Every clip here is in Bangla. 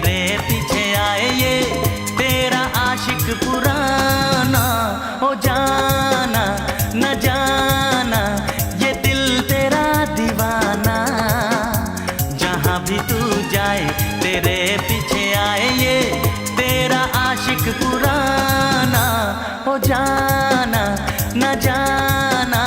तेरे पीछे आए ये तेरा आशिक पुराना। हो जाना न जाना ये दिल तेरा दीवाना। जहाँ भी तू जाए तेरे पीछे आए ये तेरा आशिक पुराना। हो जाना न जाना।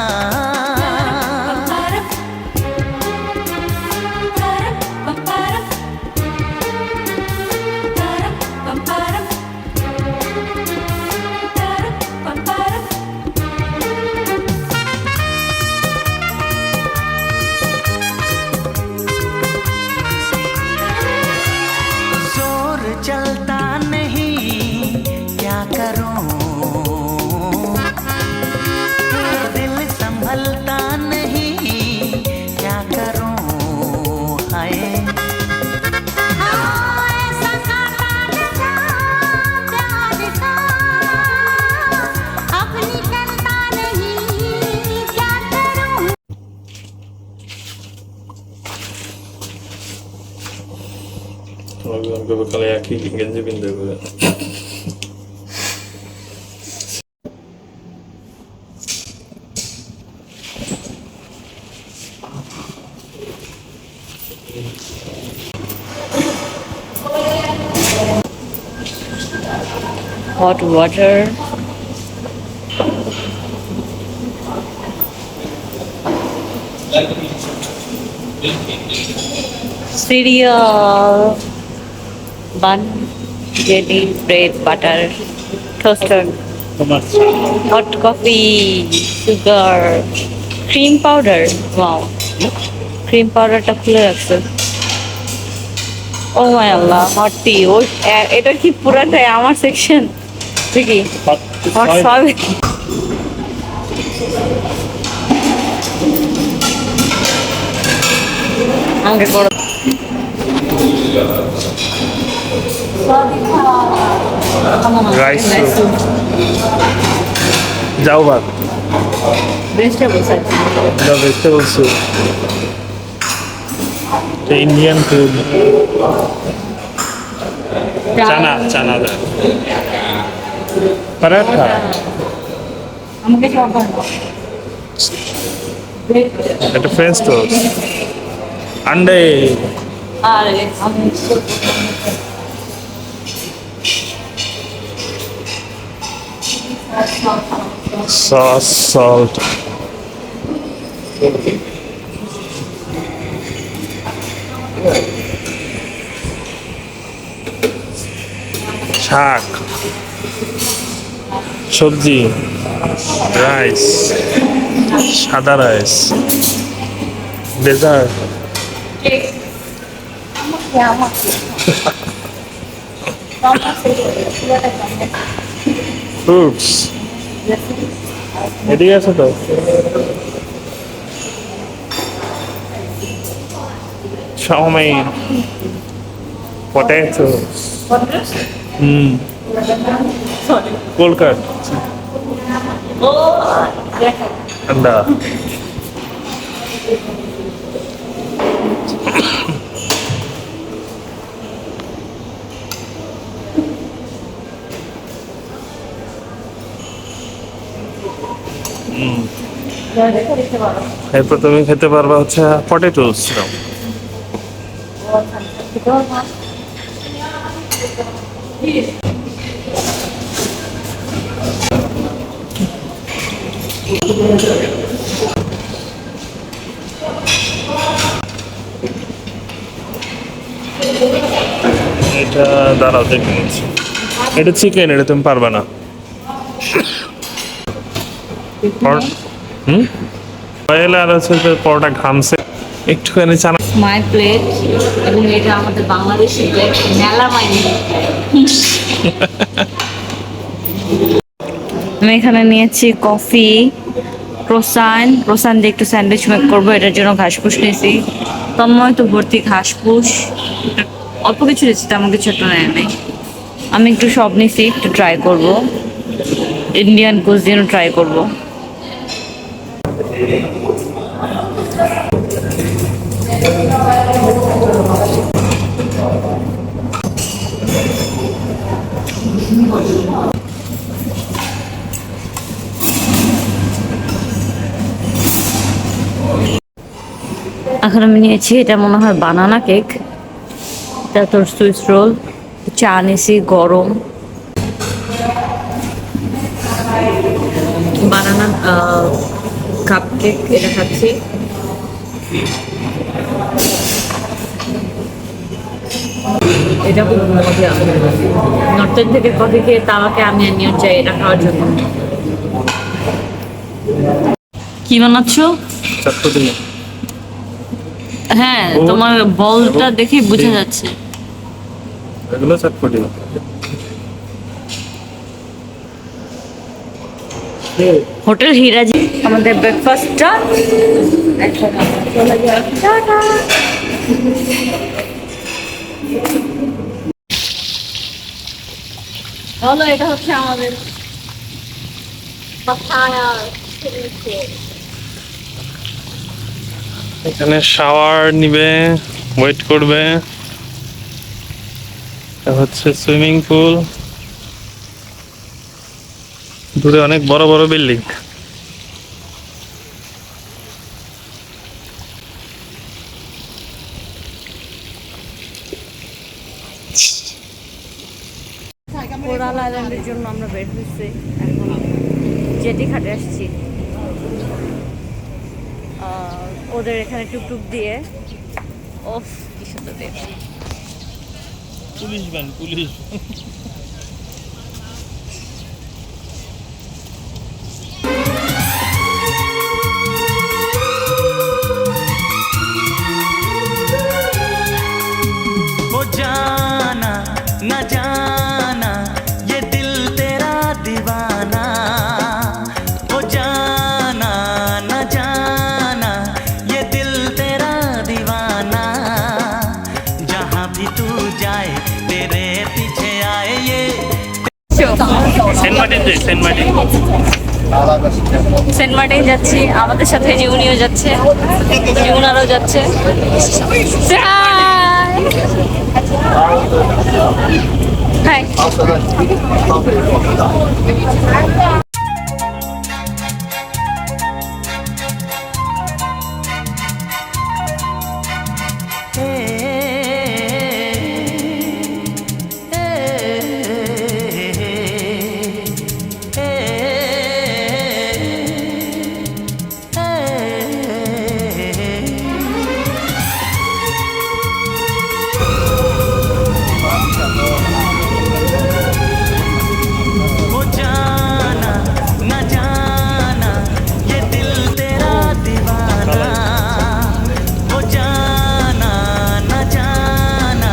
चलता नहीं क्या करूं, दिल संभलता नहीं क्या करूं। हाय bakal yakini ganti pindah gue. Hot water. Cereal. Bun, jelly, bread, butter, toaster, hot coffee, sugar, cream powder. Wow, cream powder টা খুলে রাখছে। Oh my Allah, hot tea. ও এটা কি পুরাটাই আমার সেকশন? ঠিকই। Hot soy. আমাকে করো। Rice soup. Jao bhat. Vegetable soup. The vegetable soup. The Indian food. Chana dal. Paratha. আমাকে সব করো। It's a French toast. Ande. আরে আমি Sauce, salt. শাক, সবজি, রাইস, সাদা রাইস, ডেজার্ট। ফ্রুটস এদিকে আছে তো। চাউমিন, পটেটো, কোল্ড কাট, ঠান্ডা। এরপর তুমি খেতে পারবা হচ্ছে পটেটোস। এটা দাঁড়াও দেখে নিচ্ছি। এটা চিকেন, এটা তুমি পারবা না। অয়েল আর হচ্ছে পরোটা ঘামছে একটুখানি চানা। মাই প্লেট এবং এটা আমাদের বাংলাদেশি প্লেট মেলা মাইনি। আমি এখানে নিয়েছি কফি, ক্রোসান দিয়ে একটু স্যান্ডউইচ মেক করবো। এটার জন্য ঘাসপুস নিয়েছি। তন্ময় তো ভর্তি ঘাসপুস, অল্প কিছু নিয়েছি, তেমন কিছু একটা নেয় নাই। আমি একটু সব নিয়েছি, একটু ট্রাই করবো। ইন্ডিয়ান কুজিনও ট্রাই করবো। এখন আমি নিয়েছি, এটা মনে হয় বানানা কেক, এটা তোর সুইস রোল, চা নিয়েছি গরম, বানানা কাপ কেক এটা খাচ্ছি। এটা খুব মজা। নর্থের থেকে কফি খেয়ে তাওয়াকে আমি নিয়ে চাই এটা খাওয়ার জন্য। কি বানাচ্ছ? চটপটি। হ্যাঁ, তোমার বলটা দেখেই বোঝা যাচ্ছে। এগুলো চটপটি। হোটেল হিরাজি আমাদের ব্রেকফাস্টটা এখন চলে যাওয়া। টাটা। বলো, এটা হচ্ছে আমাদের এখানে শাওয়ার নিবে, ওয়েট করবে। এটা হচ্ছে সুইমিং পুল। দূরে অনেক বড় বড় বিল্ডিং। কোরাল আইল্যান্ডের জন্য আমরা বের হয়েছি, এখন জেটি ঘাটে আসছি। ওদের এখানে টুকটুক দিয়ে ওফ কি সুন্দর দেখতে। Police van, police. वो जाना न जाना ये दिल तेरा दीवाना, वो जाना न जाना ये दिल तेरा दीवाना, जहाँ भी तू जाए तेरे पीछे आए ये। সেন্ট মার্টিন যাই, সেন্ট মার্টিন। সেন্ট মার্টিন যাচ্ছি, আমাদের সাথে জিউনিও যাচ্ছে, জিউনারও যাচ্ছে। হাই। वो जाना न जाना ये दिल तेरा दीवाना, वो जाना न जाना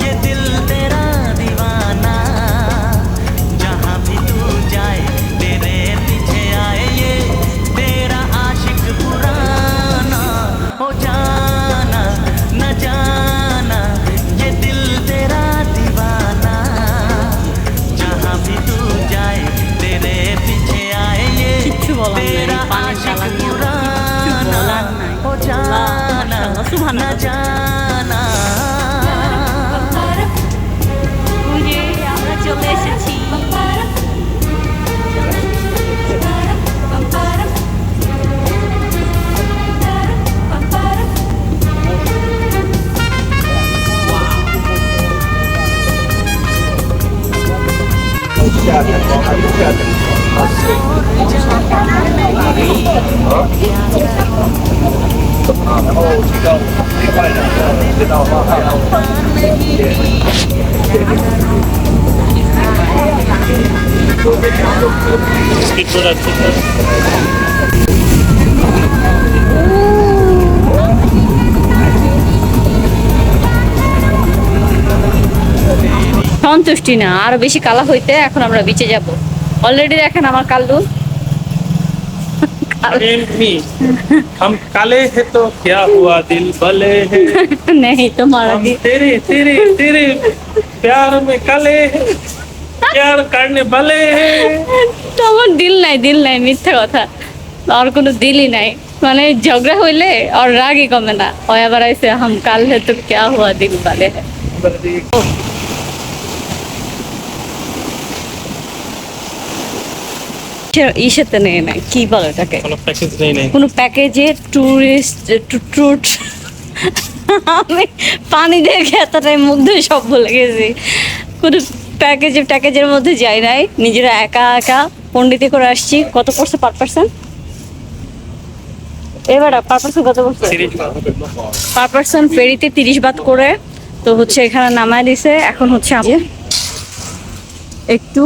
ये दिल तेरा दीवाना, जहाँ भी तू जाए तेरे पीछे आए ये तेरा आशिक पुराना, हो जाना न जाना ये दिल तेरा दीवाना, जहाँ भी तू जाए तेरे पीछे आए ये কিচ্ছু বলার নেই, तेरा পানির आशिक জ্বালা নিয়ে पुराना, বলার নাই। हो जाना মাশাআল্লাহ, न সুবহানাল্লাহ। जाना। আমরা চলে এসেছি। স্পিড বোট আছে। সন্তুষ্টি না, আরো বেশি কালা হইতে এখন আমরা বিচে যাব। অলরেডি দেখেন আমার কাল্লু। मी हम काले हैं तो क्या हुआ दिल भले हैं, নেই তোমার हम तेरे तेरे तेरे प्यार में काले हैं, प्यार करने भले हैं। তোমার দিল নাই, দিল নাই, মিথ্যা কথা। আর কোনো দিলই নাই, মানে ঝগড়া হইলে আর রাগই কমে না। ওই আবার আইসে হাম কাল হে তো ক্যা হুয়া দিল বালে হে। ইসেতে নেই নাই, কি বলে ওটাকে, কোনো প্যাকেজ নেই নেই। কোনো প্যাকেজে ট্যুরিস্ট ট্যুর আমি পানি দেখে এতটাই মুগ্ধ সব ভুলে গেছি, কোনো প্যাকেজের মধ্যে যাই নাই, নিজেরা একা একা পণ্ডিতি করে আসছি। কত পড়ছে পার পার্সন? এবার পার পার্সন কত পড়ছে? পার পার্সন ফেরিতে 30 বাত করে তো হচ্ছে এখানে নামায় দিছে। এখন হচ্ছে আমি একটু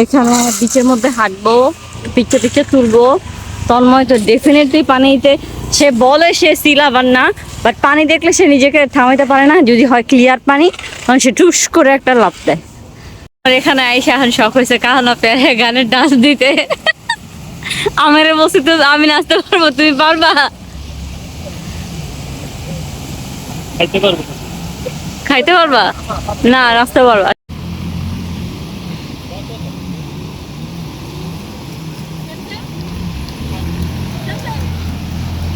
এখানে বিচের মধ্যে হাঁটবো, পিচ্ছে তুলবো। তন্ময় তো ডেফিনেটলি পানিতে, সে বলে সে সিলাবার না, বাট পানি দেখলে সে নিজেকে থামাইতে পারে না। যদি হয় ক্লিয়ার পানি, তখন সে টুস করে একটা লাফ দেয়। আর এখানে আইসা এখন শখ হয়েছে কাহানা পেয়ে গানের ডান্স দিতে। আমারে বলছি তো আমি নাচতে পারবো, তুমি পারবা? খাইতে পারবা না, নাচতে পারবা।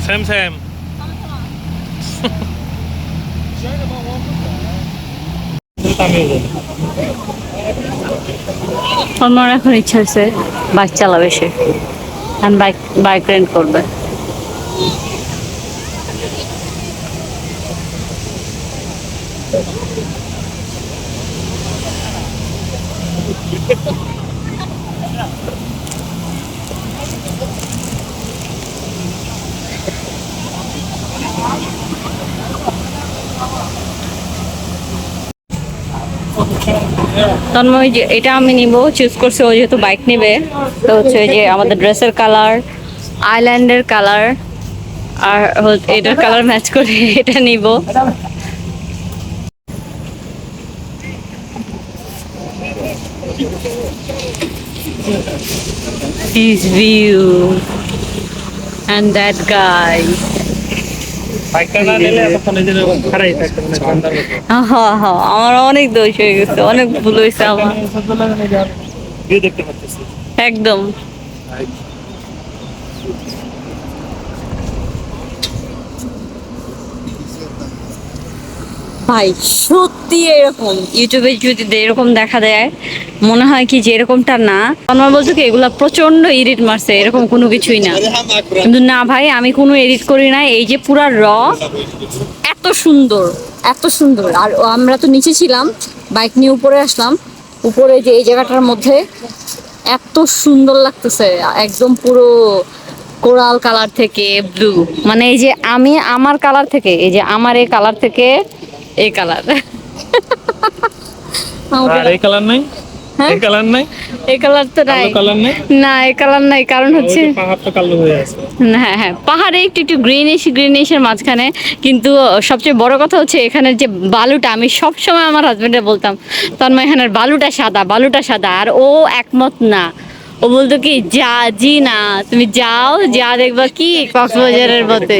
Same same. আমার এখন ইচ্ছা হচ্ছে বাইক চালাবে, সে বাইক রেন্ট করবে। তন্ময় যে এটা আমি নিব চুজ করছে, ও যেহেতু বাইক নেবে, তো হচ্ছে ওই যে আমাদের ড্রেসের কালার, আইল্যান্ডের কালার আর এটার কালার ম্যাচ করে এটা নিব। His view and that guy. আমার অনেক দোষ হয়ে গেছে, অনেক ভুল হয়েছে আমার একদম। ভাই সত্যি এরকম ইউটিউবে যদি এরকম দেখা দেয়, মনে হয় কি যে এরকমটা না। আমার বলছো কি এগুলা প্রচন্ড এডিট মারছে, এরকম কোনো কিছুই না। কিন্তু না ভাই, আমি কোনো এডিট করি না। এই যে পুরা এত সুন্দর, এত সুন্দর। আর আমরা তো নিচে ছিলাম, বাইক নিয়ে উপরে আসলাম। উপরে যে এই জায়গাটার মধ্যে এত সুন্দর লাগতেছে, একদম পুরো কোরাল কালার থেকে ব্লু, মানে এই যে আমি আমার কালার থেকে, এই যে আমার এই কালার থেকে এই কালার। আর এই কালার নাই, এই কালার নাই, এই কালার তো নাই, কালার নাই না এই কালার নাই। কারণ হচ্ছে পাহাড়টা কালো হয়ে আছে। হ্যাঁ হ্যাঁ, পাহাড়ে একটু একটু গ্রিনিশের মাঝখানে। কিন্তু সবচেয়ে বড় কথা হচ্ছে এখানের যে বালুটা, আমি সব সময় আমার হাজবেন্ডে বলতাম তন্ময় এখানের বালুটা সাদা, বালুটা সাদা। আর ও একমত না, ও বলতো কি যা জি না, তুমি যাও যা দেখবা কি কক্সবাজারের মধ্যে।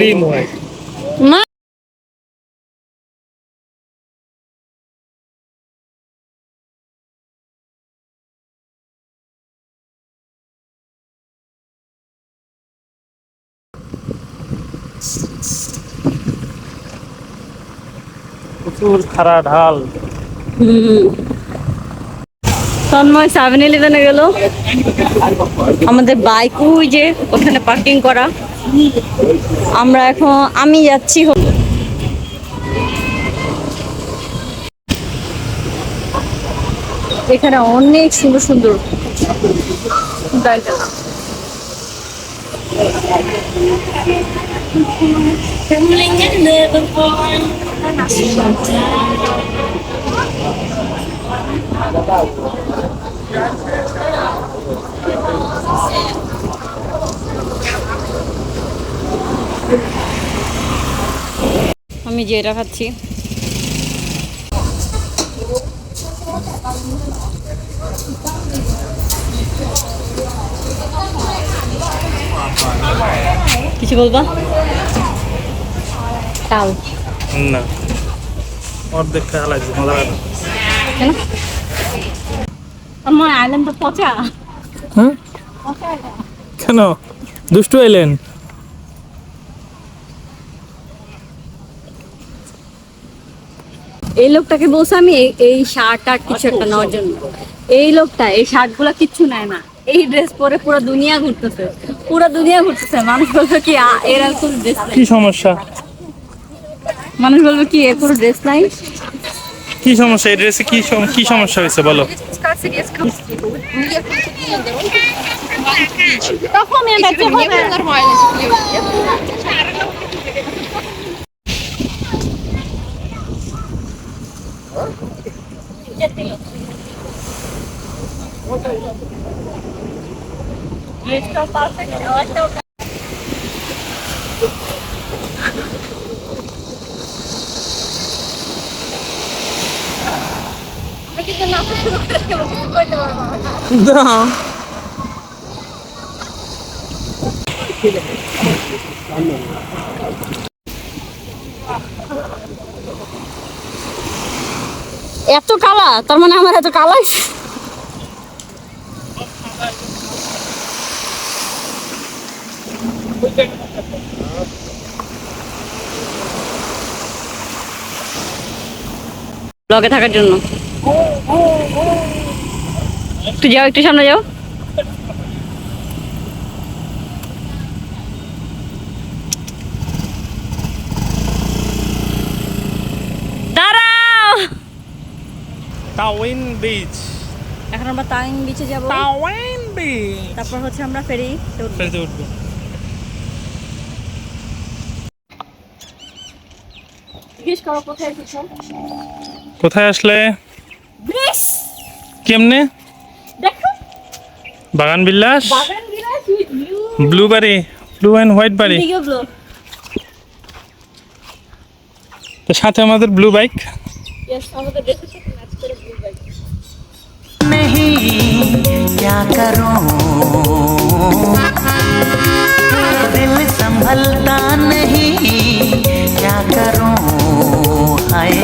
প্রচুর খাড়া ঢাল। তন্ময় 7-Eleven-এ গেল, আমাদের বাইক ওই যে ওখানে পার্কিং করা। আমরা এখন আমি যাচ্ছি হলো এখানে অনেক সুন্দর সুন্দর আমি যে এটা খাচ্ছি কিছু বলবা? তাও না অর্ধেক খাওয়া লাগছে, মজা লাগে। কেন আমার আইল্যান্ড তো পচা। হ্যাঁ কেন দুষ্টু এলেন? এই লোকটাকে বলছি আমি এই শার্ট আর কিছু একটা নেওয়ার জন্য। এই লোকটা এই শার্ট গুলা কিচ্ছু নেয় না, এই ড্রেস পরে পুরো দুনিয়া ঘুরতেছে, পুরো দুনিয়া ঘুরতেছে। মানুষ বলতো কি এরকম ড্রেস কি সমস্যা? মানুষ বলবে কি এর কোনো ড্রেস নাই। কি সমস্যা, এই ড্রেসে কি সমস্যা হয়েছে বলো? এত কালা, তার মানে আমার এত কালা ব্লগে থাকার জন্য। একটু যাও, একটু সামনে যাও। দাঁড়াও। তাওয়াইন বিচ। এখন আমরা তাওয়াইন বিচে যাব। তাওয়াইন বিচ। তারপর হচ্ছে আমরা ফেরিতে উঠবো। কোথায় আসলে? কেমনে? বাগান বিলাস, ব্লুবেরি, ব্লু অ্যান্ড হোয়াইট বাড়ি, তার সাথে আমাদের ব্লু বাইক। नहीं क्या करूं, दिल संभलता नहीं, क्या करूं हाय।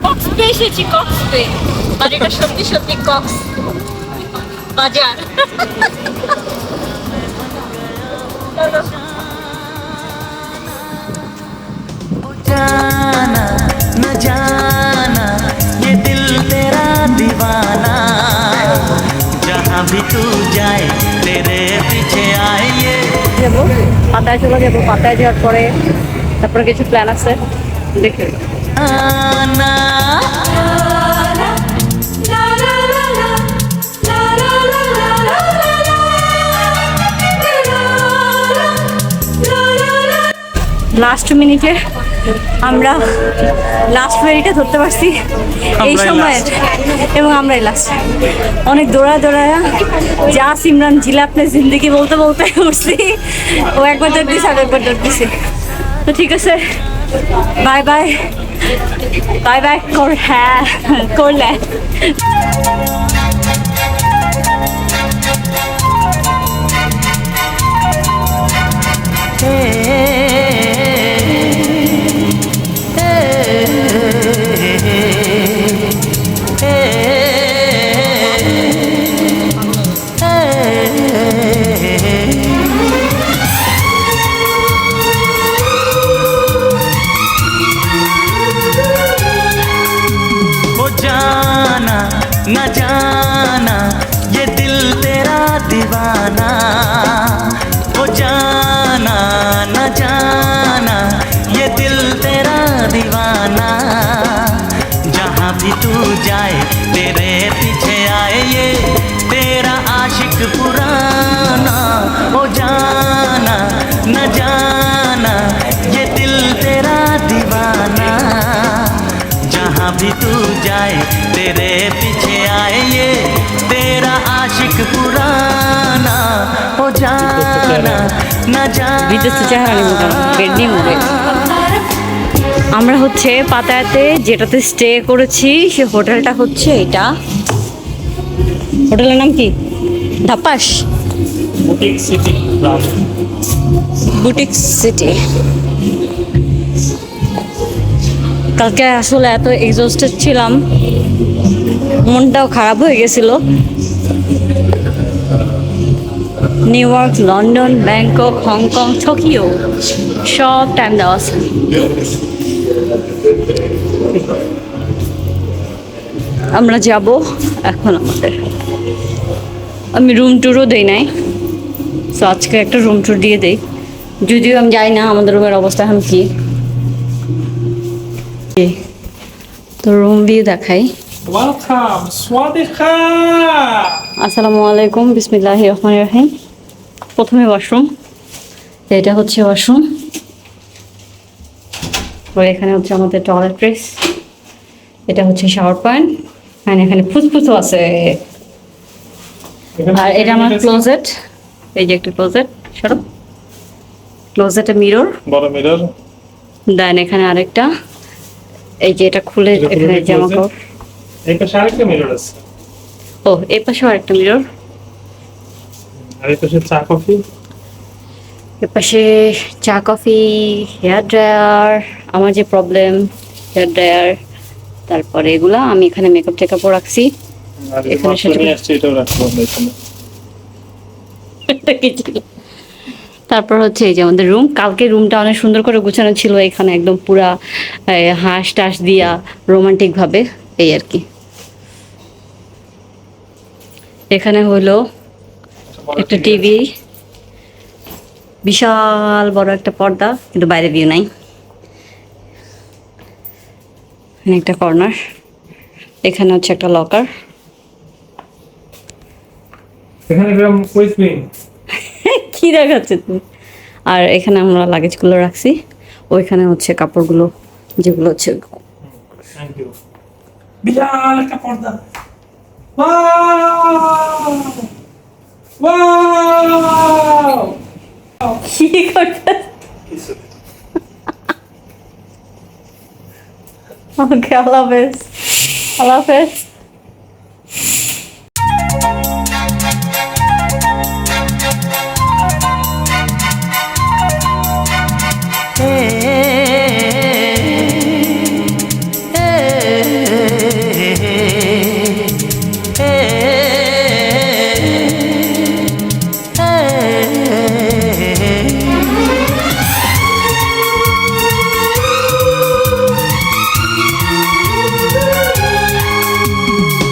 কক্সে এসেছি, কক্সে। আর এটা সত্যি সত্যি কক্স বাজার। जाना न जाना ये दिल तेरा दीवाना, जहाँ भी तू जाए तेरे पीछे आए ये। যাবো পাতায়, চলে যাবো পাতায়। যাওয়ার পরে তারপরে কিছু প্ল্যান আছে, দেখে आना লাস্ট মিনিটে আমরা লাস্ট ফেরিটা ধরতে পারছি এই সময়ের, এবং আমরাই লাস্ট। অনেক দৌড়ায় যা সিমরান জিলা আপনি জিন্দিগি বলতে বলতে উঠছি। ও একবার দৌড় দিছে, আর একবার দৌড় দিছে। তো ঠিক আছে, বাই বাই বাই বাই। হ্যাঁ করলে न जाना ये दिल तेरा दीवाना, वो जाना न जाना ये दिल तेरा दीवाना, जहाँ भी तू जाए तेरे पीछे आए ये तेरा आशिक पुराना। वो जाना न जाना ये दिल तेरा दीवाना, जहाँ भी तू जाए तेरे पीछे आए ये तेरा आशिक पुराना। हो जाना न जाना। আমরা হচ্ছে পাতায়াতে যেটাতে স্টে করেছি, সে হোটেলটা হচ্ছে এটা। হোটেলের নাম কি? ধাপাস বুটিক সিটি। Boutique city. কালকে আসলে এত এক্সস্টেড ছিলাম, মনটাও খারাপ হয়ে গেছিল। New York, London, Bangkok, Hong Kong, Tokyo সব টাইম দেওয়া আছে। আমরা যাব এখন। আমি রুম ট্যুরও দেই নাই। সো আজকে একটা রুম ট্যুর দিয়ে দেই, যদিও আমি জানি না আমাদের রুমের অবস্থা এখন কি। তো রুম ভিউ দেখাই। ওয়েলকাম, স্বাদিকা। আসসালামু আলাইকুম, বিসমিল্লাহির রহমানির রহিম। প্রথমে ওয়াশরুম, এটা হচ্ছে ওয়াশরুম। আর এখানে হচ্ছে আমাদের টয়লেট প্লেস, এটা হচ্ছে শাওয়ার পয়েন্ট, আর এখানে ফুসফুসও আছে। আর এটা আমার ক্লোজেট, এই যে একটা ক্লোজেট, সরো ক্লোজেটে মিরর, বড় মিরর। দেন এখানে আরেকটা, এই যে এটা খুলে এটা খুলে এখানে জামা closet? কাপড়। এই পাশে আরেকটা মিরর আছে, ও এই পাশেও আরেকটা মিরর, আর এই পাশে চা কফি। এপাশে চা কফি, হেয়ার ড্রায়ার, আমার যে প্রবলেম হেয়ার ড্রায়ার, তারপরে এগুলা আমি এখানে মেকআপ টেকআপও রাখছি। আর এখানে এখানে সেটা- সেটা আসছে, এটাও রাখবো আমরা এখানে। এটা কি ছিল? তারপর হচ্ছে এই যে আমাদের রুম, কালকে রুমটা অনেক সুন্দর করে গুছানো ছিল, এখানে একদম পুরা হাঁস টাস দিয়া রোমান্টিক ভাবে, এই আর কি। এখানে হলো একটা টিভি, বিশাল বড় একটা পর্দা, কিন্তু বাইরে ভিউ নাই। এখানে একটা কর্নার, এখানে হচ্ছে একটা লকার। এখানে গ্রাম কুইজবিং। কি দেখাচ্ছে তুমি? আর এখানে আমরা লাগেজগুলো রাখছি, ওইখানে হচ্ছে কাপড়গুলো যেগুলো হচ্ছে। Thank you. বিশাল একটা পর্দা। ওয়াও! ওয়াও! কি করতে? ওকে, আল্লাহ হাফেজ। আল্লাহ হাফেজ।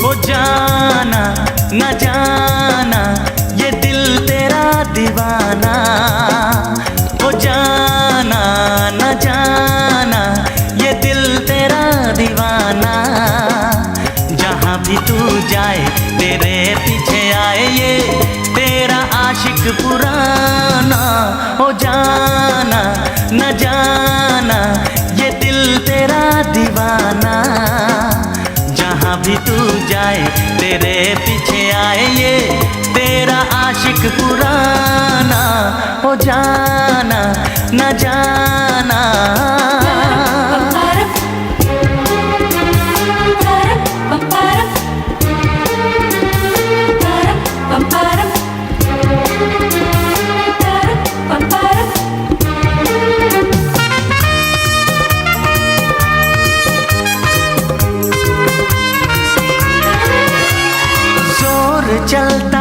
ओ जाना न जाना ये दिल तेरा दीवाना, ओ जाना न जाना ये दिल तेरा दीवाना, जहाँ भी तू जाए तेरे पीछे आए ये तेरा आशिक पुराना, ओ जाना न जाना ये दिल तेरा दीवाना, जहाँ भी तू जाए तेरे पीछे आए ये तेरा आशिक पुराना, ओ जाना न जाना। जोर चलता